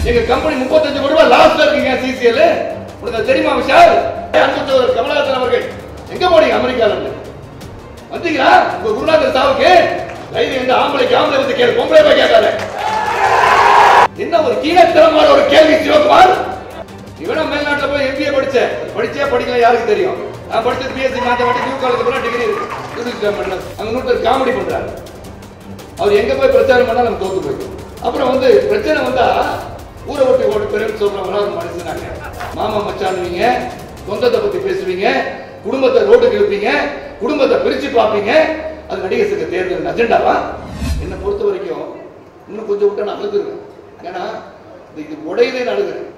எங்க கம்பெனி 35 கோடி ரூபாய் லாஸ்ல இருக்கீங்க சிசிஎல். உங்களுக்கு தெரியுமா விஷால்? அன்புச்சோதர் கமலஹாசன் அவர்கள் எங்க போனீங்க அமெரிக்கால இருந்து? வந்தீங்களா? உங்க குருநாதர் சாவுக்கு லைவ் எந்த ஆம்பளைக்கு ஆம்பளை வந்து கேளு, பொம்பளை போய் கேட்காத. என்ன ஒரு கீழத்தரமான ஒரு கேள்வி சிவகுமார். இவன மேல்நாட்டுல போய் எம்பிஏ படிச்சே படிக்கல யாருக்கு தெரியும்? நான் படிச்சது பிஎஸ்சி மேத்தமெட்டிக்ஸ் நியூ காலேஜ் போனா டிகிரி இருக்கு. அங்க நூற்று காமெடி பண்றாரு. அவர் எங்க போய் பிரச்சாரம் பண்ணா நம்ம தோத்து போயிடும். அப்புறம் வந்து பிரச்சனை வந்தா ஊரை ஒட்டி ஓட்டு பெருன்னு சொல்றவங்க ஒரு மனுஷனாங்க. மாமா மச்சானுவீங்க, சொந்தத்தை பத்தி பேசுவீங்க, குடும்பத்தை ரோட்டுக்கு இழுப்பீங்க, குடும்பத்தை பிரிச்சு பார்ப்பீங்க. அது நடிகர் சங்க தேர்தல் அஜெண்டாவா? என்னை பொறுத்த வரைக்கும் இன்னும் கொஞ்சம் விட்டு நான் அழுதுருவேன். ஏன்னா இது உடையுதேன்னு அழுகுறேன்,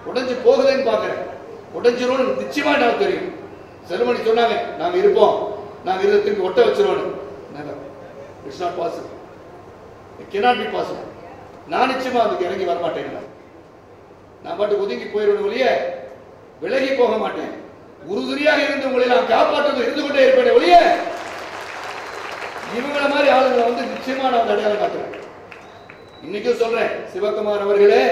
உடைஞ்சு போகுதேன்னு பார்க்குறேன். உடைஞ்சிரும் நிச்சயமா எனக்கு தெரியும். செல்மணி சொன்னாங்க நாங்க இருப்போம், நாங்க இதை திருப்பி ஒட்ட வச்சிருவோம். It's not possible, it cannot be possible. நான் நிச்சயமா அதுக்கு இறங்கி வரமாட்டேன். நான் பாட்டு ஒதுங்கி போயிடுவேன் ஒழிய விலகி போக மாட்டேன். உறுதுணையாக இருந்து உங்களை நான் காப்பாற்றது இருந்து கொண்டே இருப்பேன் ஒழிய இவங்கள மாதிரி ஆளுங்களை வந்து நிச்சயமா நான் அடையாளம் காட்டுறேன். இன்னைக்கும் சொல்றேன், சிவகுமார் அவர்களே,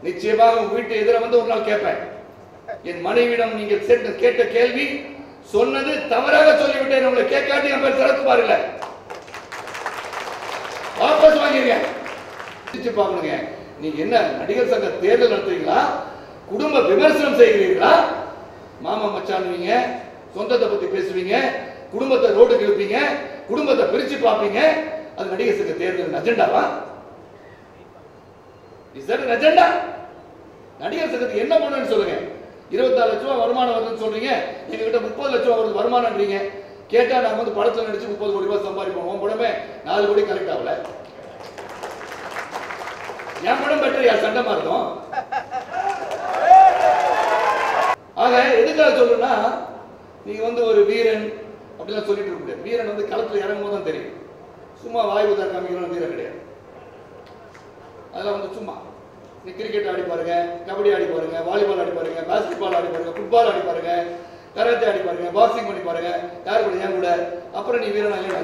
நிச்சயமாக உங்க வீட்டு எதிர வந்து ஒரு நாள் கேட்பேன். என் மனைவியிடம் நீங்க கேட்ட கேள்வி சொன்னது தவறாக சொல்லிவிட்டேன், உங்களை கேட்காட்டி என் பேர் சரத்குமார் இல்ல, வாபஸ் வாங்கிருங்க. பாருங்க, நீங்க என்ன நடிகர் சங்க தேர்தல் நடத்துறீங்களா, குடும்ப விமர்சனம் செய்கிறீர்களா? மாமா மச்சானுவீங்க, சொந்தத்தை பத்தி பேசுவீங்க, குடும்பத்தை ரோட்டுக்கு இழுப்பீங்க, குடும்பத்தை பிரிச்சு பார்ப்பீங்க. அது நடிகர் சங்க தேர்தல் அஜெண்டாவா? Is that an agenda? நடிகர் சங்கத்துக்கு என்ன பண்ணணும்னு சொல்லுங்க. 24 லட்சம் ரூபாய் வருமானம் வருதுன்னு சொல்றீங்க, எங்க கிட்ட 30 லட்சம் ரூபாய் வருது வருமானம்ன்றீங்க. கேட்டா நாங்க வந்து படத்துல நடிச்சு 30 கோடி ரூபாய் சம்பாதிப்போம். உன் படமே 4 கோடி கலெக்ட் ஆகல. என் படம் பெட்டர் யார் சண்டமா இருக்கும். ஆக எதுக்காக சொல்லுன்னா, நீங்க வந்து ஒரு வீரன் அப்படிலாம் சொல்லிட்டு இருக்க முடியாது. வீரன் வந்து களத்துல இறங்கும் போது தான் தெரியும். சும்மா வாய் உதா காமிக்கிறோம் வீரன் கிடையாது. அதெல்லாம் வந்து சும்மா நீ கிரிக்கெட் ஆடி பாருங்க, கபடி ஆடி பாருங்க, வாலிபால் ஆடி பாருங்க, பாஸ்கெட் பால் ஆடி பாருங்க, ஃபுட்பால் ஆடி பாருங்க, கராத்தே ஆடி பாருங்க, பாக்ஸிங் பண்ணி பாருங்க. யாரு கூட? ஏன் கூட. அப்புறம் நீ வீரனா இல்லையா?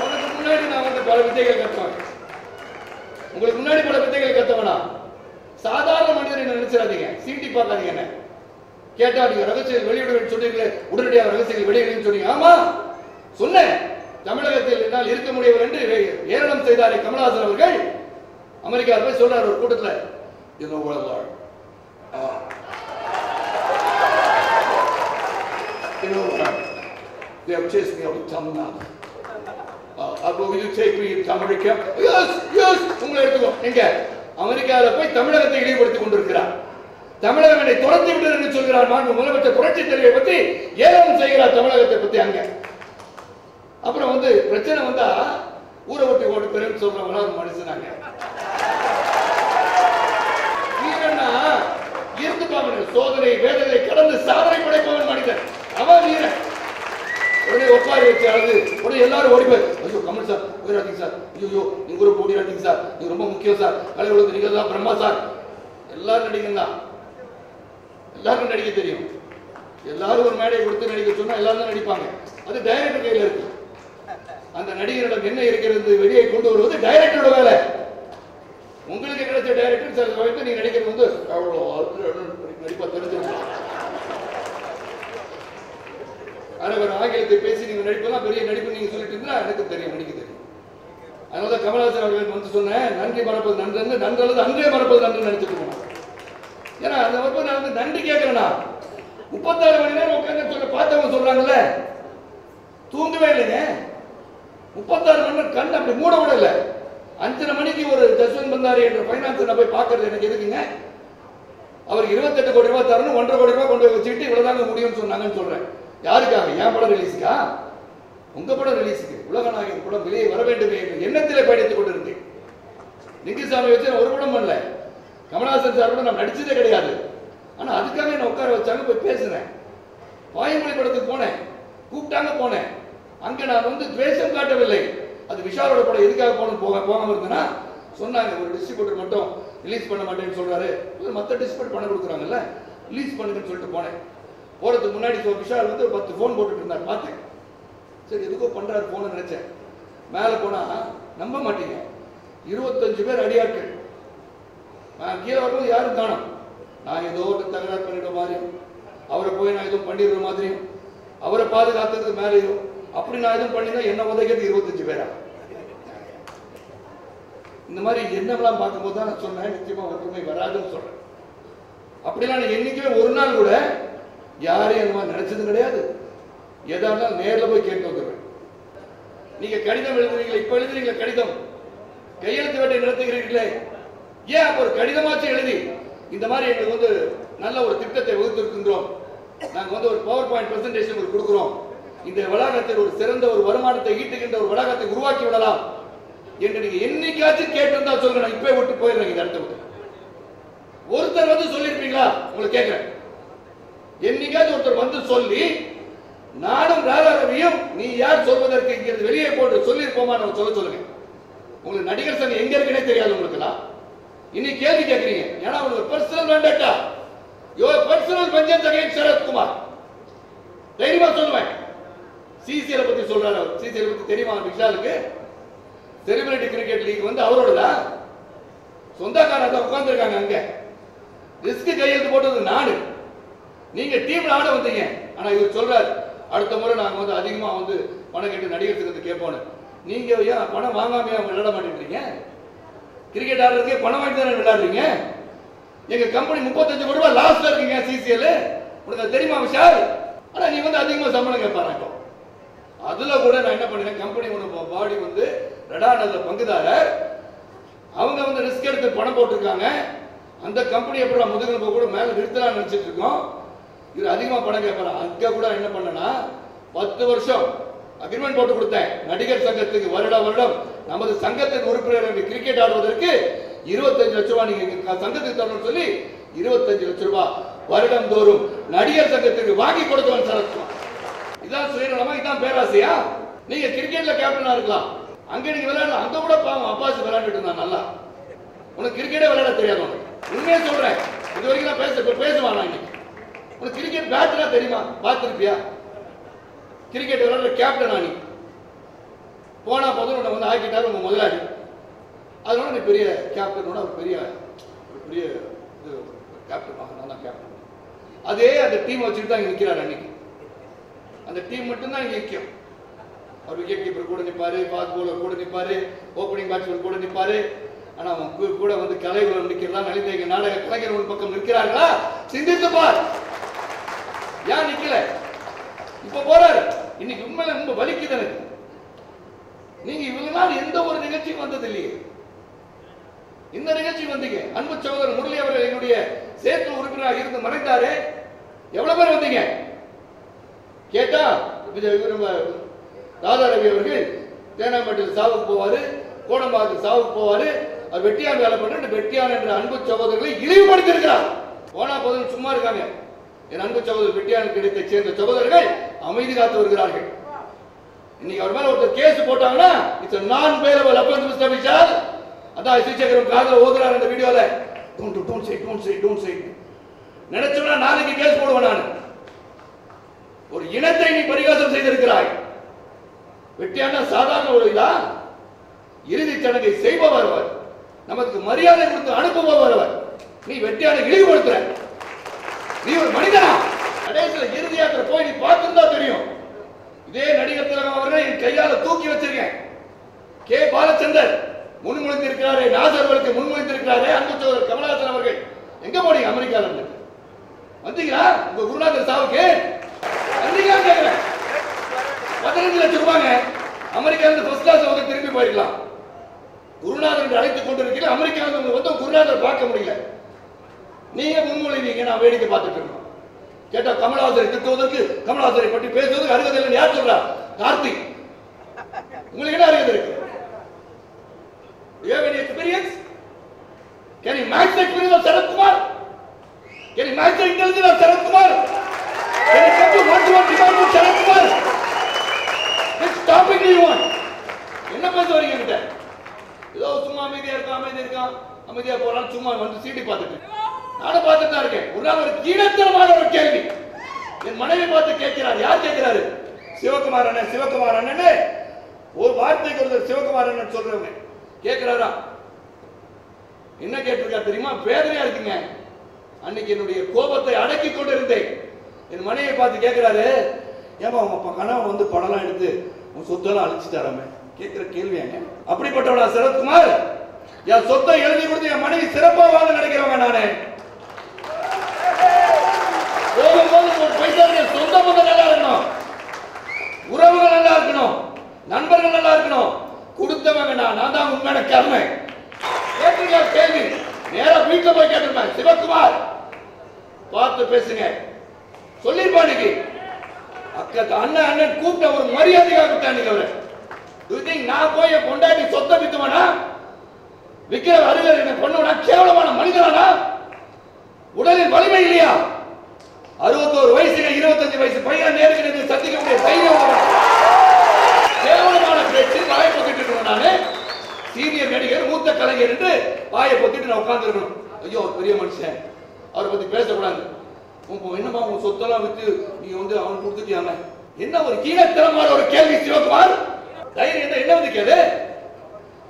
உனக்கு முன்னாடி நான் வந்து பல வித்தைகள் கற்றுவேன். உங்களுக்கு முன்னாடி பல வித்தைகள் கத்தவனா? சாதாரண மனிதனை நினைச்சிடாதீங்க, சீட்டி பார்க்காதீங்க. என்ன கேட்டா நீங்க ரகசியம் வெளியிடுவேன்னு சொன்னீங்களே, உடனடியாக ரகசியங்கள் வெளியிடுன்னு சொன்னீங்க. ஆமா சொன்னேன். தமிழகத்தில் என்னால் இருக்க முடியவில்லை என்று ஏளனம் செய்தாரே கமலஹாசன் அவர்கள், அமெரிக்கா போய் சொல்றாரு ஒரு கூட்டத்தில், they have chased me out of Tamil Nadu. Will you take me to America? Yes, yes. உங்களை எடுத்துக்கோ. எங்க அமெரிக்காவில் போய் தமிழகத்தை இழிவுபடுத்திக் கொண்டிருக்கிறார். தமிழகம் என்னை துரத்தி விட்டது என்று சொல்கிறார். மாண்பு முதலமைச்சர் புரட்சி தலைவரை பற்றி ஏளனம் செய்கிறார் தமிழகத்தை பத்தி அங்க. அப்புறம் வந்து பிரச்சனை வந்தா ஊரை ஒட்டி ஓட்டு பெருன்னு சொல்றவங்க ஒரு மனுஷனாங்க. வீரன்னா இருந்து பாருங்க, சோதனை வேதனை கடந்து சாதனை படைப்பவன் மனிதன் அவன் வீரன். உடனே ஒப்பாரி வச்சு அழகு, உடனே எல்லாரும் ஓடி போய், ஐயோ கமல் சார் ஓடிராதீங்க சார், ஐயோ நீங்க ஒரு ஓடிராதீங்க சார், நீங்க ரொம்ப முக்கியம் சார், கலை உலகத்து நீங்க தான் பிரம்மா சார். எல்லாரும் நடிகங்க தான், எல்லாருக்கும் நடிக்க தெரியும். எல்லாரும் ஒரு மேடையை கொடுத்து நடிக்க சொன்னா எல்லாரும் தான் நடிப்பாங்க. அது டைரக்டர் கையில் இருக்கு. அந்த நடிகரிடம் என்ன இருக்கிறது வெளியே கொண்டு வருவது டைரக்டரோட வேலை. உங்களுக்கு கிடைச்ச டைரக்டர் சார் வைத்து நீங்க நடிக்கிறது வந்து நடிப்பா தெரிஞ்சிருக்கலாம். ஆனால் ஆங்கிலத்தை பேசி நீங்க நடிப்பெல்லாம் பெரிய நடிப்பு நீங்க சொல்லிட்டு இருந்தா எனக்கு தெரியும், நடிக்க தெரியும். அதனால கமலஹாசன் அவர்கள் வந்து சொன்னேன், நன்றி மறப்பது நன்று, நன்று அல்லது அன்றே மறப்பது நன்று நினைச்சிட்டு இருக்கணும். ஏன்னா அந்த மறப்ப நான் வந்து நன்றி கேட்கிறேன்னா 36 மணி நேரம் உட்காந்து சொல்ல பார்த்தவங்க சொல்றாங்கல்ல, தூங்கவே இல்லைங்க. 36 மணி நேரம் கண் அப்படி மூட கூட இல்லை. 5:30 மணிக்கு ஒரு ஜஸ்வந்த் பந்தாரி என்ற பைனான்ஸ் நான் போய் பார்க்கறது எனக்கு எதுக்குங்க? அவருக்கு 28 கோடி ரூபாய் தரணும், 1.5 கோடி ரூபாய் கொண்டு போய் வச்சுக்கிட்டு இவ்வளவுதாங்க முடியும்னு சொன்னாங்கன்னு சொல்றேன். யாருக்காக? என் படம் ரிலீஸுக்கா? உங்க படம் ரிலீஸுக்கு உலகநாயகன் படம் வெளியே வர வேண்டும் என்று எண்ணத்திலே பயணித்துக் கொண்டிருந்தேன். லிங்குசாமி வச்சு நான் ஒரு படம் பண்ணல, கமலஹாசன் சார் கூட நான் நடிச்சதே கிடையாது. ஆனா அதுக்காக என்ன உட்கார வச்சாங்க, போய் பேசுறேன். வாய்மொழி படத்துக்கு போனேன், கூப்பிட்டாங்க போனேன். அங்க நான் வந்து துவேஷம் காட்டவில்லை. அது விஷாலோட படம் எதுக்காக போகாம இருந்தேன்னா சொன்னாங்க, ஒரு டிஸ்ட்ரிபியூட்டர் மட்டும் ரிலீஸ் பண்ண மாட்டேன்னு சொல்றாரு, மற்ற டிஸ்ட்ரிபியூட் பண்ண கொடுக்குறாங்கல்ல, ரிலீஸ் பண்ணுங்கன்னு சொல்லிட்டு போனேன். போறதுக்கு முன்னாடி விஷால் வந்து 10 போன் போட்டுட்டு இருந்தார், பார்த்தேன். சரி எதுக்கோ பண்றாரு போன நினைச்சேன். மேலே போனா நம்ப மாட்டீங்க, 25 பேர் அடியாட்கள். நான் கீழே வரும்போது யாரும் காணும். நான் ஏதோ ஒரு தகராறு பண்ணிடுற மாதிரியும், அவரை போய் நான் எதுவும் பண்ணிடுற மாதிரியும், அவரை பாதுகாத்ததுக்கு மேலேயும் அப்படி நான் எதுவும் பண்ணிதான் என்ன உதவிக்கிறது 25 பேரா? இந்த மாதிரி என்னெல்லாம் பார்க்கும்போது தான் நான் சொன்னேன், நிச்சயமா ஒற்றுமை வராதுன்னு சொல்றேன். அப்படிலாம் நான் என்னைக்குமே ஒரு நாள் கூட யாரையும் அந்த மாதிரி நினைச்சது கிடையாது. எதா இருந்தாலும் நேரில் போய் கேட்டு வந்துடுவேன். நீங்க கடிதம் எழுதுறீங்களா? இப்ப எழுதுறீங்களா கடிதம்? கையெழுத்து வேட்டை நடத்துகிறீர்களே, ஏன் அப்ப ஒரு கடிதமாச்சும் எழுதி இந்த மாதிரி எங்களுக்கு வந்து நல்ல ஒரு திட்டத்தை வகுத்திருக்கின்றோம், நாங்க வந்து ஒரு பவர் பாயிண்ட் பிரசன்டேஷன் உங்களுக்கு கொடுக்கிறோம், இந்த வளாகத்தில் ஒரு சிறந்த ஒரு வருமானத்தை ஈட்டுகின்ற ஒரு வளாகத்தை உருவாக்கி விடலாம் என்று நீங்க என்னைக்காச்சும் கேட்டிருந்தா சொல்லுங்க. நான் இப்பவே விட்டு போயிடுறேன் இந்த இடத்த விட்டு. ஒருத்தர் வந்து சொல்லிருப்பீங்களா? உங்களை கேட்கிறேன், என்னைக்காச்சும் ஒருத்தர் வந்து சொல்லி நானும் ராதாரவியும் நீ யார் சொல்வதற்கு இங்கிருந்து வெளியே போட்டு சொல்லியிருப்போமா? நம்ம சொல்லுங்க. உங்களுக்கு நடிகர் சங்கம் எங்க இருக்குன்னே தெரியாது உங்களுக்குலாம். இன்னைக்கு கேள்வி கேட்கறீங்க, ஏன்னா உங்களுக்கு personal vendetta, your personal vengeance against Sarathkumar. தைரியமா சொல்லுவேன். சிசிஎல் பத்தி சொல்றாரு. சிசிஎல் பத்தி தெரியுமா விஷாலுக்கு? செலிபிரிட்டி கிரிக்கெட் லீக் வந்து அவரோட சொந்தக்காரங்க உட்கார்ந்து இருக்காங்க. அங்க ரிஸ்க் கையெழுத்து போட்டது நானு, நீங்க டீம்ல ஆட வந்தீங்க. ஆனா இவர் சொல்றாரு, அடுத்த முறை நாங்க வந்து அதிகமா வந்து பணம் கேட்டு நடிகர் சங்கத்துக்கு கேட்போம். நீங்க ஏன் பணம் வாங்காமையா விளையாட மாட்டேங்கிறீங்க? கிரிக்கெட் ஆடுறதுக்கே பணம் வாங்கி தானே விளையாடுறீங்க. எங்க கம்பெனி 35 கோடி ரூபாய் லாஸ்ல இருக்கீங்க சிசிஎல், உனக்கு தெரியுமா விஷால்? ஆனா நீ வந்து அதிகமா சம்பளம் கேட்பாங்க. அதுல கூட நான் என்ன பண்ணேன், கம்பெனி ஒன்று பாடி வந்து ரெடானதுல பங்குதாரர், அவங்க வந்து ரிஸ்க் எடுத்து பணம் போட்டிருக்காங்க. அந்த கம்பெனி எப்படி முதுகெலும்பு கூட மேல நிறுத்தலாம்னு நினைச்சிட்டு இருக்கோம். இது அதிகமா பணம் கேட்பாரு. அங்க கூட என்ன பண்ணனா 10 வருஷம் அக்ரிமெண்ட் போட்டு கொடுத்தேன் நடிகர் சங்கத்துக்கு. வருடம் நமது சங்கத்தின் உறுப்பினர்கள் கிரிக்கெட் ஆடுவதற்கு 25 லட்சம் ரூபாய் நீங்க சங்கத்துக்கு தரணும்னு சொல்லி 25 லட்சம் ரூபாய் வருடம் தோறும் நடிகர் சங்கத்துக்கு வாங்கி கொடுத்தவன் சரத்குமார். இதான் சுயநலமா? இதான் பேராசையா? நீங்க கிரிக்கெட்ல கேப்டனா இருக்கலாம், அங்க நீங்க விளையாடலாம். அங்க கூட பாவம் அப்பாஸ் விளையாண்டுட்டு இருந்தா நல்லா. உனக்கு கிரிக்கெட்டே விளையாட தெரியாது. உனக்கு உண்மையா சொல்றேன், இது வரைக்கும் நான் பேசுவான். உனக்கு கிரிக்கெட் பேட்லாம் தெரியுமா? பார்த்திருப்பியா? கிரிக்கெட் விளையாடுற கேப்டன் நீ போனா போதும் உன்னை வந்து ஆக்கிட்டாரு உங்க முதலாளி. அதனால நீ பெரிய கேப்டனோட ஒரு பெரிய கேப்டன். நான் தான் கேப்டன். அதே அந்த டீம் வச்சுட்டு தான் இங்க நிக்கிறாரு. அன்னைக்கு அந்த டீம் மட்டும் தான் இங்க நிற்கும். அவர் விக்கெட் கீப்பர் கூட நிற்பாரு, ஃபாஸ்ட் பவுலர் கூட நிற்பாரு, ஓப்பனிங் பேட்ஸ்மேன் கூட நிற்பாரு. ஆனா அவன் கூட வந்து கலைகுலம் நிற்கிறதா நலிந்த நாடக கலைஞர் ஒரு பக்கம் நிற்கிறார்களா? சிந்தித்து பார், ஏன் நிக்கல? இப்ப போறாரு. இன்னைக்கு உண்மையில ரொம்ப வலிக்குது எனக்கு. நீங்க இவ்வளவு நாள் எந்த ஒரு நிகழ்ச்சியும் வந்தது இல்லையே. இந்த நிகழ்ச்சி வந்தீங்க. அன்பு சகோதரர் முரளி அவர்கள் என்னுடைய சேர்த்து உறுப்பினராக இருந்து மறைந்தாரு. எவ்வளவு பேர் வந்தீங்க கேட்டா, ராதாரவி அவர்கள் தேனாம்பேட்டையில் சாவுக்கு போவாரு, கோடம்பாக்கத்தில் சாவுக்கு போவாரு, அவர் வெட்டியான் வேலை பண்ணி வெட்டியான் என்ற அன்பு சகோதரர்களை இழிவுபடுத்தியிருக்கிறார். போனா போதும் சும்மா இருக்காங்க. என் அன்பு சகோதரர் வெட்டியானுக்கு கிடைத்த சேர்ந்த சகோதரர்கள் அமைதி காத்து வருகிறார்கள். இன்னைக்கு அவர் மேல ஒருத்தர் கேஸ் போட்டாங்கன்னா இட்ஸ் நான் பேலபிள் அஃபென்ஸ் மிஸ்டர் விஷால். அதான் ஸ்ரீசேகரம் காதுல ஓதுறாரு அந்த வீடியோல. டோன்ட் சே நினைச்சோம்னா நாளைக்கு கேஸ் போடுவேன் நான். ஒரு இனத்தை நீ பரிகாசம் செய்திருக்கிறாய். வெட்டியான சாதாரண ஒரு இதா? இறுதி சடங்கை செய்பவர் அவர், நமக்கு மரியாதை கொடுத்து அனுப்புபவர் அவர். நீ வெட்டியான இழிவுபடுத்துற. நீ ஒரு மனிதனா? கடைசியில் இறுதி யாத்திரை போய் நீ பார்த்துருந்தா தெரியும். இதே நடிகர் திலகம் அவர்கள் என் கையால தூக்கி வச்சிருக்கேன். கே பாலச்சந்தர் முன்மொழிந்திருக்கிறாரே, நாசர்களுக்கு முன்மொழிந்திருக்கிறாரே, அன்பு சகோதரர் கமலஹாசன் அவர்கள் எங்க போனீங்க? அமெரிக்கால இருந்து வந்தீங்களா? உங்க குருநாதர் சாவுக்கு வந்தீங்களா கேட்கிறேன். 15 லட்சம் ரூபாங்க. அமெரிக்கால இருந்து ஃபர்ஸ்ட் கிளாஸ் வந்து திரும்பி போயிருக்கலாம். குருநாதர் அழைத்துக் கொண்டிருக்கிற அமெரிக்காவில் வந்து குருநாதர் பார்க்க முடியல. நீங்க முன்மொழிவீங்க, நான் வேடிக்கை பார்த்துட்டு இருக்கோம். கேட்டா கமலஹாசரை திட்டுவதற்கு, கமலஹாசரை பற்றி பேசுவதற்கு அருகதை இல்லைன்னு யார் சொல்றா? கார்த்திக். உங்களுக்கு என்ன அருகதை இருக்கு? You have any experience? Can you match the experience of Sarath Kumar? Can you match the intelligence of Sarath Kumar? Can you come to one-to-one demand with Sarath Kumar? Which topic do you want? என்ன பேச வரீங்க கிட்ட? ஏதோ சும்மா அமைதியா போறான், சும்மா வந்து சீடி பார்த்துட்டு நானும் பார்த்துட்டு தான் இருக்கேன். ஒரு கீழத்தனமான ஒரு கேள்வி என் மனைவி பார்த்து கேட்கிறார். யார் கேட்கிறாரு? சிவகுமார் அண்ணன் ஒரு வார்த்தைக்கு ஒருத்தர் சிவகுமாரன் சொல்றவங்க கேட்கிறாரா, என்ன கேட்டிருக்கா தெரியுமா? வேதனையா இருக்குங்க. அன்னைக்கு என்னுடைய கோபத்தை அடக்கி கொண்டு இருந்தேன். என் மனைவியை பார்த்து கேட்கிறாரு, ஏமா உங்க கணவன் வந்து படம்லாம் எடுத்து உன் சொத்தெல்லாம் அழிச்சுட்டாராமே கேட்கிற கேள்வியாங்க. அப்படிப்பட்டவளா சரத்குமார்? என் சொத்தை எழுதி கொடுத்து என் மனைவி சிறப்பா வாழ நினைக்கிறவங்க நானு. போகும்போது ஒரு பைசா சொந்த பந்தம் நல்லா இருக்கணும், உறவுகள் நல்லா இருக்கணும், நண்பர்கள் நல்லா இருக்கணும். கொடுத்தவங்க நான் தான் உண்மையான கர்மை. கேட்கிறீங்க கேள்வி, நேரா வீட்டுல போய் கேட்டிருப்பேன். சிவகுமார் பார்த்து பேசுங்க சொல்லிருப்பானுக்கு. அக்கா அண்ணன் அண்ணன் கூப்பிட்ட ஒரு மரியாதையாக விட்டானுங்க அவரை. நான் போய் கொண்டாடி சொத்தை வித்துவனா, விக்கிற அருகர் என்ன பண்ணுவனா, கேவலமான மனிதனா? உடலில் வலிமை இல்லையா? 61 வயசுல 25 வயசு பையன் நேருக்கு சந்திக்கக்கூடிய தைரியம் கேவலமான பேச்சு. வாயை பொத்திட்டு இருக்கணும். நானு சீனியர் நடிகர், மூத்த கலைஞர் என்று வாயை பொத்திட்டு நான் உட்கார்ந்து இருக்கணும். ஐயோ பெரிய மனுஷன், அவரை பத்தி பேசக்கூடாது. என்னமா உங்க சொத்தெல்லாம் வித்து நீ வந்து அவன் கொடுத்துட்டியாம? என்ன ஒரு கீழத்தரமான ஒரு கேள்வி சிவகுமார். தைரியம் என்ன வந்து கேளு.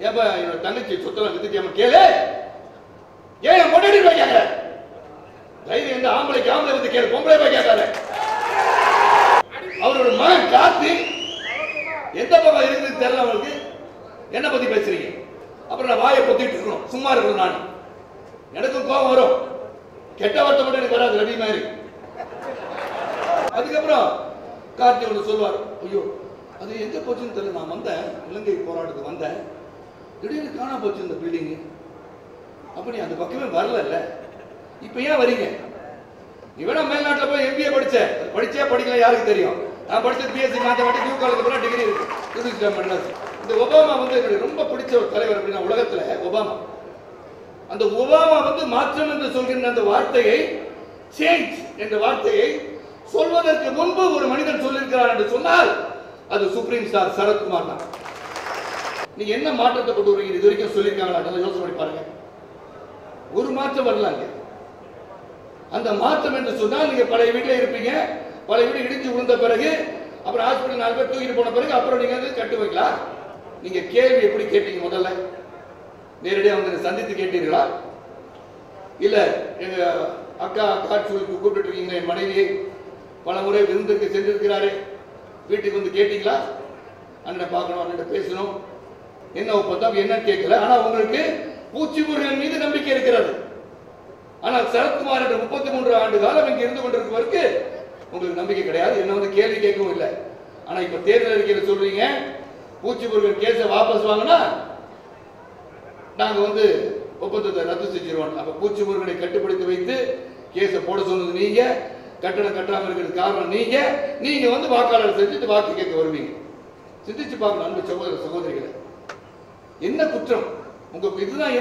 ஏப்பா என்னோட தங்கச்சி சொத்தெல்லாம் வித்துட்டியாம கேளு. ஏன் முன்னாடி போய் கேட்கற? தைரியம் எந்த ஆம்பளைக்கு ஆம்பளை வந்து கேளு, பொம்பளை போய் கேட்காத. அவரோட மகன் காத்து எந்த பக்கம் இருக்குன்னு தெரியல அவருக்கு. என்ன பத்தி பேசுறீங்க? அப்புறம் நான் வாயை பொத்திட்டு இருக்கணும், சும்மா இருக்கணும். நான் எனக்கும் கோபம் வரும், கெட்ட வார்த்தை மட்டும் எனக்கு வராது, ரவி மாதிரி. அதுக்கப்புறம் கார்த்தி ஒன்று சொல்வார், ஐயோ அது எங்க போச்சுன்னு தெரியல, நான் வந்தேன் இலங்கை போராட்டத்துக்கு வந்தேன், திடீர்னு காணா போச்சு இந்த பில்டிங். அப்படி அந்த பக்கமே வரல, இப்ப ஏன் வரீங்க? நீ வேணா மேல்நாட்டில் போய் MBA படிச்சே படிக்கல யாருக்கு தெரியும். நான் படிச்சது BSc mathematics, new college degree இருக்கு. இந்த ஒபாமா வந்து எனக்கு ரொம்ப பிடிச்ச ஒரு தலைவர் அப்படின்னா உலகத்துல ஒபாமா. அந்த ஒபாமா வந்து மாற்றம் என்று சொல்கின்ற அந்த வார்த்தையை, சேஞ்ச் என்ற வார்த்தையை சொல்வதற்கு முன்பு ஒரு மனிதன் சொல்லியிருக்கிறார் என்று சொன்னால் அது சுப்ரீம் ஸ்டார் சரத்குமார் தான். நீங்க என்ன மாற்றத்தை கொண்டு வரீங்க இது வரைக்கும் சொல்லியிருக்காங்களா? நல்லா யோசனை பண்ணி பாருங்க. ஒரு மாற்றம் வரலாங்க. அந்த மாற்றம் என்று சொன்னால் நீங்க பழைய வீட்டில் இருப்பீங்க, பழைய வீடு இடிஞ்சு விழுந்த பிறகு அப்புறம் ஹாஸ்பிட்டல் 4 பேர் தூக்கிட்டு போன பிறகு அப்புறம் நீங்க வந்து கட்டு வைக்கலாம். நீங்க கேள்வி எப்படி கேட்டீங்க? முதல்ல நேரடியாக வந்து சந்தித்து கேட்டீர்களா? இல்ல எங்க அக்கா சொல்லி கூப்பிட்டு இருக்கீங்க, என் மனைவியை பல முறை விருந்துக்கு சென்றிருக்கிறாரே, வீட்டுக்கு வந்து கேட்டீங்களா? அண்ணனை பார்க்கணும், அண்ணன் பேசணும், என்ன ஒப்பந்தம் என்ன கேட்கல. ஆனா உங்களுக்கு பூச்சிமுருகன் மீது நம்பிக்கை இருக்கிறது. ஆனால் சரத்குமார் என்ற 33 ஆண்டு காலம் இங்க இருந்து கொண்டிருப்பதற்கு உங்களுக்கு நம்பிக்கை கிடையாது. என்ன வந்து கேள்வி கேட்கவும் இல்லை. ஆனா இப்ப தேர்தல் அறிக்கையில் சொல்றீங்க பூச்சிமுருகன் கேஸை வாபஸ் வாங்கினா நாங்க வந்து ஒப்பந்தத்தை ரத்து செஞ்சிருவோம். அப்ப பூச்சிமுருகனை கட்டுப்படுத்தி வைத்து கேஸை போட சொன்னது நீங்க, கட்டணம் கட்டாம இருக்கிறது காரணம் நீங்க வந்து வாக்காளர் செஞ்சுட்டு வாக்கு கேட்க வருவீங்க. சிந்திச்சு பார்க்கணும் அன்பு சகோதர சகோதரிகளை. என்ன குற்றம் உங்களுக்கு? இதுதான்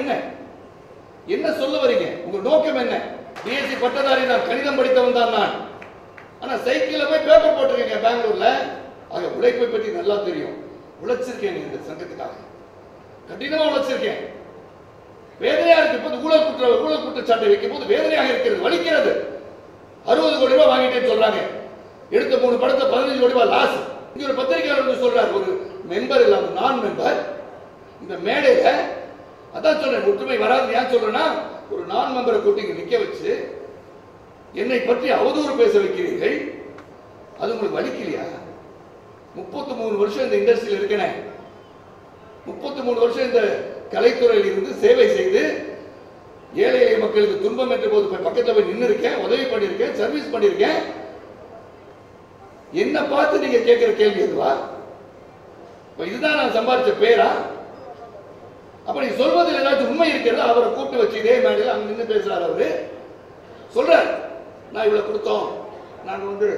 என்ன சொல்ல வரீங்க? உங்க நோக்கம் என்ன? BSc பட்டதாரி நான், கணிதம் படித்தவன் தான் நான். ஆனா சைக்கிள்ல போய் பேப்பர் போட்டிருக்கீங்க பெங்களூர்ல. ஆக உழைப்பை பற்றி நல்லா தெரியும். உழைச்சிருக்கேன் இந்த சங்கத்துக்காக, கடினமா உழைச்சிருக்கேன். வேதனையா இருக்கு. இப்போது ஊழல் குற்றச்சாட்டை வைக்கும் போது வேதனையாக இருக்கிறது, வலிக்கிறது. 60 கோடி ரூபாய் வாங்கிட்டேன்னு சொல்றாங்க. எடுத்த 3 படத்தை 15 கோடி ரூபாய் லாஸ். இங்க ஒரு பத்திரிகையாளர் சொல்றாரு, ஒரு மெம்பர் இல்லாம நான் மெம்பர் இந்த மேடையில. அதான் சொல்றேன், ஒற்றுமை வராது. ஏன் சொல்றேன்னா, ஒரு நான் மெம்பரை கூட்டி நிக்க வச்சு என்னை பற்றி அவதூறு பேச வைக்கிறீர்கள். அது உங்களுக்கு வலிக்கலையா? 33 வருஷம் இந்த இண்டஸ்ட்ரியில் இருக்கேன், 33 வருஷம் இந்த கலைத்துறையில் இருந்து சேவை செய்து ஏழை எளிய மக்களுக்கு துன்பம் என்ற போது பக்கத்தில் போய் நின்று இருக்கேன், உதவி பண்ணியிருக்கேன், சர்வீஸ் பண்ணியிருக்கேன். என்ன பார்த்து நீங்க கேட்கிற கேள்வி எதுவா? இதுதான் நான் சம்பாதிச்ச பேரா? அப்ப நீ சொல்வதில் ஏதாச்சும் உண்மை இருக்கிறது. அவரை கூப்பிட்டு வச்சு இதே மேடையில் அங்க நின்று பேசுறாரு. அவரு சொல்றாரு, நான் இவ்வளவு கொடுத்தோம், நாங்க வந்து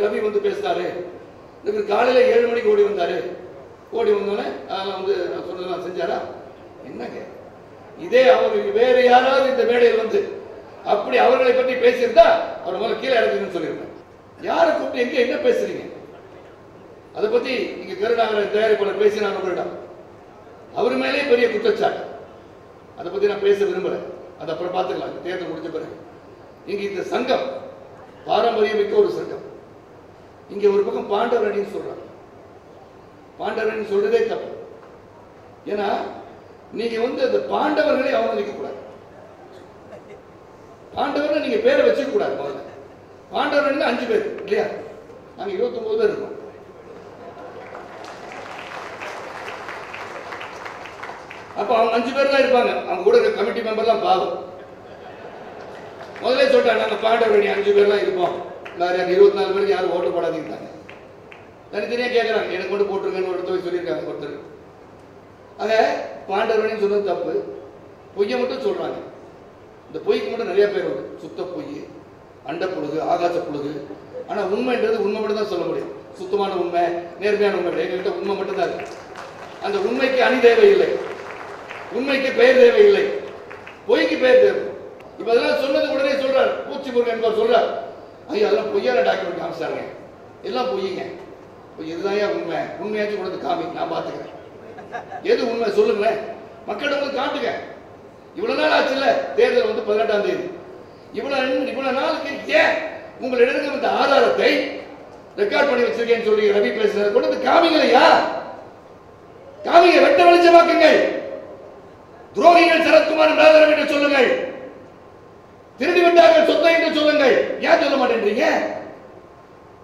ரவி வந்து பேசினாரு, காலையில 7 மணிக்கு ஓடி வந்தாரு, ஓடி வந்தோடனே அதெல்லாம் வந்து நான் சொன்னதெல்லாம் செஞ்சாரா? என்னங்க இதே அவர் வேற யாராவது இந்த மேடையில் வந்து அப்படி அவர்களை பற்றி பேசியிருந்தா அவர் முதல்ல கீழே இறக்குன்னு சொல்லியிருப்பேன். யாரை கூப்பிட்டு எங்க என்ன பேசுறீங்க? அதை பத்தி இங்க கருணாகரன் தயாரிப்பாளர் பேசினார் உங்களிடம், அவர் மேலே பெரிய குற்றச்சாட்டு. அதை பத்தி நான் பேச விரும்பல, அது அப்புறம் பார்த்துக்கலாம் தேர்தல் முடிஞ்ச பிறகு. இங்க இந்த சங்கம் பாரம்பரியம் மிக்க ஒரு சங்கம். இங்க ஒரு பக்கம் பாண்டவர் அணின்னு சொல்றாங்க, பாண்டவன் சொல்றதே தப்பு. ஏன்னா நீங்க அந்த பாண்டவர்களை அவமதிக்க கூடாது. பாண்டவர்கள் நீங்க பேரை வச்சுக்க கூடாது. முதல்ல பாண்டவர்கள் 5 பேர் இல்லையா? நாங்க 29 பேர் இருக்கோம். அப்ப அவங்க 5 பேர் தான் இருப்பாங்க. அவங்க கூட இருக்க கமிட்டி மெம்பர்லாம் பாவம். முதல்ல சொல்லிட்டாங்க நாங்க பாண்டவர்கள் 5 பேர்லாம் இருப்போம். வேற 24 பேருக்கு யாரும் ஓட்டு போடாதீங்க. தனித்தனியா கேட்கறாங்க, எனக்கு கொண்டு போட்டுருங்கன்னு ஒரு இடத்துல சொல்லியிருக்காங்க ஒருத்தர். ஆக பாண்டவர்கள் சொன்னது தப்பு. பொய்யை மட்டும் சொல்றாங்க. இந்த பொய்க்கு மட்டும் நிறைய பேர் உண்டு. சுத்த பொய், அண்ட புழுகு, ஆகாச புழுகு. ஆனா உண்மைன்றது உண்மை மட்டும் தான் சொல்ல முடியும். சுத்தமான உண்மை, நேர்மையான உண்மை. எங்கள்கிட்ட உண்மை மட்டும் தான் இருக்கு. அந்த உண்மைக்கு அணி தேவையில்லை, உண்மைக்கு பெயர் தேவையில்லை, பொய்க்கு பெயர் தேவை. இப்ப அதெல்லாம் சொன்னது உடனே சொல்றார் பூச்சி முருகன் என்பவர் சொல்றார், ஐயா அதெல்லாம் பொய்யான டாக்குமெண்ட் காமிச்சாருங்க, எல்லாம் பொய்யுங்க. இதுதான் உண்மை, உண்மையாச்சும் கொண்டு காமி, நான் பாத்துக்கிறேன். எது உண்மை சொல்லுங்களேன், மக்களிடம் காட்டுங்க. இவ்வளவு நாள் ஆச்சுல்ல, தேர்தல் 18ஆம் தேதி. இவ்வளவு நாளுக்கு ஏன் உங்களிடம் இந்த ஆதாரத்தை ரெக்கார்ட் பண்ணி வச்சிருக்கேன்னு சொல்லி ரவி பேசுறத கொண்டு வந்து காமிங்களையா? காமிங்க, வெட்ட வெளிச்சமாக்குங்கள். துரோகிகள் சரத்குமார் ராஜாராம் என்று சொல்லுங்கள், திருடி விட்டார்கள் சொத்தை என்று சொல்லுங்கள். ஏன் சொல்ல மாட்டேன்றீங்க?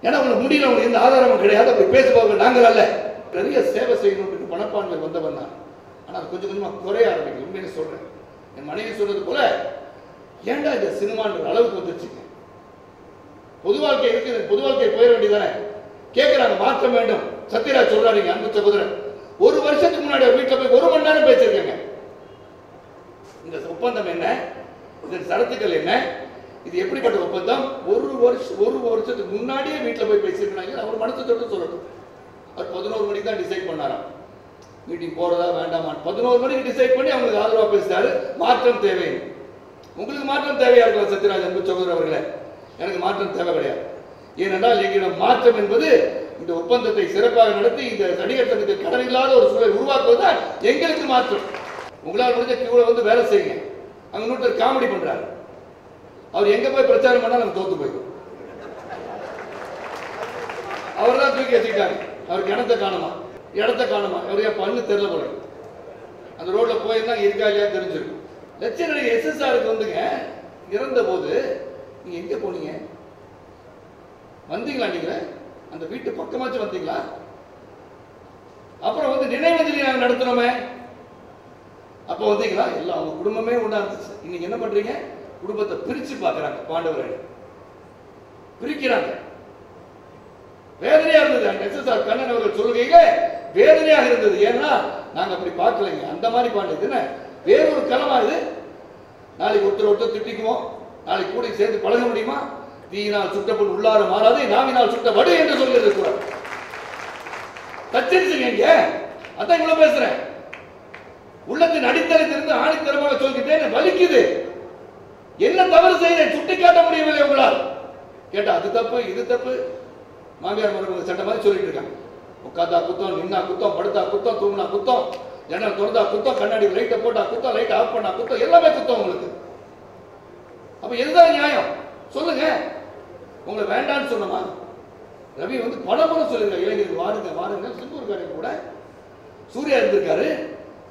ஏன்னா உங்களுக்கு முடியல, உங்களுக்கு எந்த ஆதாரமும் கிடையாது. அப்படி பேசுவாங்க. நாங்கள் அல்ல, நிறைய சேவை செய்யணும் பணப்பான்மை வந்தவன் தான். ஆனால் கொஞ்சம் கொஞ்சமா குறைய ஆரம்பிக்கும். உண்மையை சொல்றேன். என் மனைவி சொல்றது போல, ஏன்டா இந்த சினிமான்ற அளவுக்கு வந்துருச்சுங்க. பொது வாழ்க்கை இருக்கு, பொது வாழ்க்கை போயிட வேண்டியதானே. கேட்கிறாங்க, மாற்றம் வேண்டும். சத்யராஜ் சொல்றாரு, அன்பு சகோதரன், 1 வருஷத்துக்கு முன்னாடி வீட்டில் போய் 1 மணி நேரம் பேசியிருக்கேங்க. இந்த ஒப்பந்தம் என்ன, இதன் சரத்துக்கள் என்ன, இது எப்படிப்பட்ட ஒப்பந்தம், 1 வருஷத்துக்கு முன்னாடியே வீட்டில் போய் பேசியிருக்காங்க. அவர் மனசு தொட்டு சொல்லணும். அவர் 11 மணிக்கு தான் டிசைட் பண்ணாராம் மீட்டிங் போறதா வேண்டாமா. 11 மணிக்கு டிசைட் பண்ணி அவங்களுக்கு ஆதரவா பேசினாரு. மாற்றம் தேவை. உங்களுக்கு மாற்றம் தேவையா இருக்கலாம் சத்யராஜ் அன்பு சகோதரர் அவர்களே. எனக்கு மாற்றம் தேவை கிடையாது. ஏனென்றால் எங்களிடம் மாற்றம் என்பது இந்த ஒப்பந்தத்தை சிறப்பாக நடத்தி இந்த நடிகர் சங்கத்தில் கடன் இல்லாத ஒரு சூழலை உருவாக்குவதுதான் எங்களுக்கு மாற்றம். உங்களால் முடிஞ்ச கியூல வேலை செய்யுங்க. அங்க இன்னொருத்தர் காமெடி பண்றாரு. அவர் எங்க போய் பிரச்சாரம் பண்ணா நம்ம தோத்து போயிடும். அவர் தான் தூக்கி வச்சுக்கிட்டாங்க. அவருக்கு இடத்த காணுமா, அவரையா பண்ணு தெரியல போல. அந்த ரோட்ல போயிருந்தா இருக்கா இல்லையா தெரிஞ்சிருக்கும். லட்சணி SSRக்கு இறந்த போது நீங்க எங்க போனீங்க? வந்தீங்களா? நீங்க அந்த வீட்டு பக்கமாச்சும் வந்தீங்களா? அப்புறம் நினைவஞ்சலி நாங்க நடத்தினோமே, அப்ப வந்தீங்களா? எல்லாம் அவங்க குடும்பமே ஒண்ணா இருந்துச்சு. இன்னைக்கு என்ன பண்றீங்க? குடும்பத்தை பிரிச்சு பாக்குறாங்க. பாண்டவர்கள் பிரிக்கிறாங்க. வேதனையா இருந்தது. SSR கண்ணன் அவர்கள் சொல்லுகையில வேதனையாக இருந்தது. ஏன்னா நாங்க அப்படி பார்க்கலைங்க. அந்த மாதிரி பாண்டது வேறொரு களமா இது. நாளைக்கு ஒருத்தர் திட்டிக்குவோம், நாளைக்கு கூட சேர்ந்து பழக முடியுமா? தீயினால் சுட்டப்பட்டு உள்ளார மாறாது, நாவினால் சுட்ட வடு என்று சொல்கிறது கூட தச்சிருச்சுங்க. அதான் இவ்வளவு பேசுறேன். உள்ளத்தின் அடித்தளத்திலிருந்து ஆணித்தரமாக சொல்லிக்கிட்டேன். வலிக்குது. என்ன தவறு செய்ய சுட்டி காட்ட முடியவில்லை உங்களால். கேட்டா அது தப்பு, இது தப்பு. மாமியார் மருமகள் சட்ட மாதிரி சொல்லிட்டு இருக்காங்க. உட்காந்தா குத்தம், நின்னா குத்தம், படுத்தா குத்தம், தூங்கினா குத்தம், ஜன்னல் திறந்தா குத்தம், கண்ணாடி லைட்டை போட்டா குத்தம், லைட் ஆஃப் பண்ணா குத்தம், எல்லாமே குத்தம் உங்களுக்கு. அப்ப எதுதான் நியாயம் சொல்லுங்க? உங்களை வேண்டான்னு சொன்னமா? ரவி பணம் சொல்லிருக்காரு, இளைஞர்கள் வாருங்க வாருங்க. சிங்கூர்காரங்க கூட சூர்யா இருந்திருக்காரு,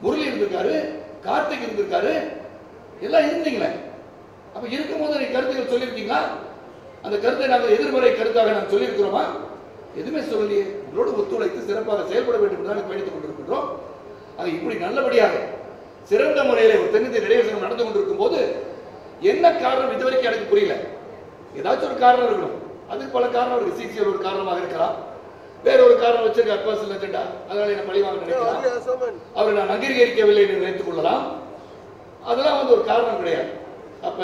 முரளி இருந்திருக்காரு, கார்த்திக் இருந்திருக்காரு, எல்லாம் இருந்தீங்களே. அப்ப இருக்கும்போது நீங்க கருத்துக்கள் சொல்லியிருக்கீங்களா? அந்த கருத்தை நாங்கள் எதிர்மறை கருத்தாக நாம் சொல்லியிருக்கிறோமா? எதுவுமே சொல்லலையே. உங்களோடு ஒத்துழைத்து சிறப்பாக செயல்பட வேண்டும் என்று பயணித்துக் கொண்டிருக்கின்றோம். இப்படி நல்லபடியாக சிறந்த முறையில் ஒரு தென்னிந்திய நடிகர் சங்கம் நடந்து கொண்டிருக்கும் போது என்ன காரணம் இதுவரைக்கும் எனக்கு புரியல. ஏதாச்சும் ஒரு காரணம் இருக்கணும். அதுக்கு பல காரணம் இருக்கு. சிசிஎல் ஒரு காரணமாக இருக்கலாம், வேற ஒரு காரணம் வச்சிருக்க பர்சனல் அஜெண்டா, அதனால என்ன பழிவாங்க நினைக்கலாம், அவரை நான் அங்கீகரிக்கவில்லை என்று நினைத்துக் கொள்ளலாம். அதெல்லாம் ஒரு காரணம் கிடையாது. அப்ப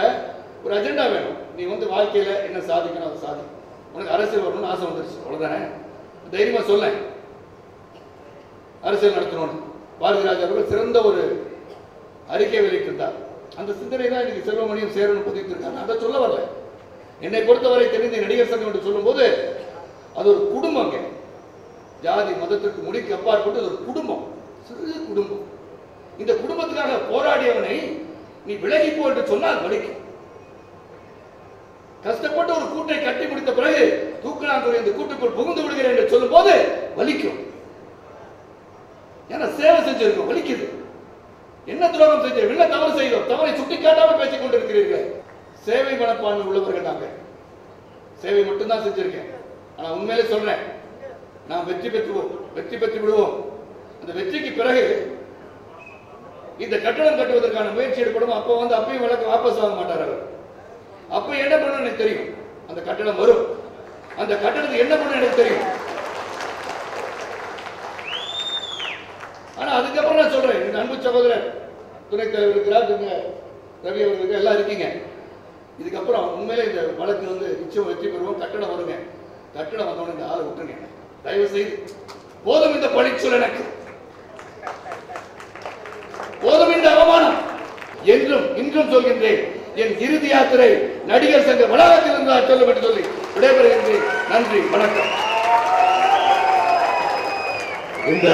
ஒரு அஜெண்டா வேணும். நீ வாழ்க்கையில என்ன சாதிக்கணும் அதை சாதி. உனக்கு அரசியல் வரணும்னு ஆசை வந்துருச்சு, அவ்வளவுதானே? தைரியமா சொல்ல அரசியல் நடத்தணும்னு பாரதிராஜா அவர்கள் சிறந்த ஒரு அறிக்கை வெளியிட்டிருந்தார். அந்த சிந்தனை தான் இன்னைக்கு செல்வமணியும் சேரணும் பதிவிட்டிருக்காங்க. அதை சொல்ல வரல. என்னை பொறுத்தவரை தெரிந்த நடிகர் சங்கம் என்று சொல்லும் போது அது ஒரு குடும்பம். ஜாதி மதத்திற்கு முடிக்கு அப்பாற்பட்டு ஒரு குடும்பம், சிறு குடும்பம். இந்த குடும்பத்துக்காக போராடியவனை நீ விலகி போ என்று சொன்னால் வலிக்கும். கஷ்டப்பட்டு ஒரு கூட்டை கட்டி முடித்த பிறகு தூக்கணாங்குறை இந்த கூட்டுக்குள் புகுந்து விடுகிறேன் என்று சொல்லும் போது வலிக்கும். ஏன்னா சேவை செஞ்சிருக்கோம், வலிக்குது. என்ன துரோகம் செஞ்சோம், என்ன தவறு செய்தோம், தவறை சுட்டி காட்டாமல் பேசிக் கொண்டிருக்கிறீர்கள். சேவை மனப்பான்மை உள்ளவர்கள் நாங்கள். சேவை மட்டும்தான் செஞ்சிருக்கேன். ஆனா உண்மையிலே சொல்றேன், நாம் வெற்றி பெற்று விடுவோம். அந்த வெற்றிக்கு பிறகு இந்த கட்டடம் கட்டுவதற்கான முயற்சி எடுப்படும். அப்போ அப்பயும் வழக்கு வாபஸ் வாங்க மாட்டார் அவர். அப்ப என்ன பண்ணணும் எனக்கு தெரியும். அந்த கட்டடம் வரும், அந்த கட்டடத்துக்கு என்ன பண்ணணும் எனக்கு தெரியும். ஆனா அதுக்கப்புறம் நான் சொல்றேன், என் அன்பு சகோதரர் துணைத் தலைவர் இருக்கிறார், ரவி அவர்களுக்கு எல்லாம் இருக்கீங்க. இதுக்கப்புறம் உண்மையிலே இந்த வழக்கு நிச்சயம் வெற்றி பெறுவோம். கட்டடம் வருங்க. கட்டடம் வந்தோட இந்த ஆளை விட்டுருங்க தயவு செய்து. போதும் இந்த பழிச்சொல், எனக்கு போதும் இந்த அவமானம். என்றும் இன்றும் சொல்கின்றேன், என் இறுதி யாத்திரை நடிகர் சங்க வளாகத்தில் இருந்தால் சொல்லப்பட்டு சொல்லி விடைபெறுகின்றேன். நன்றி, வணக்கம். இந்த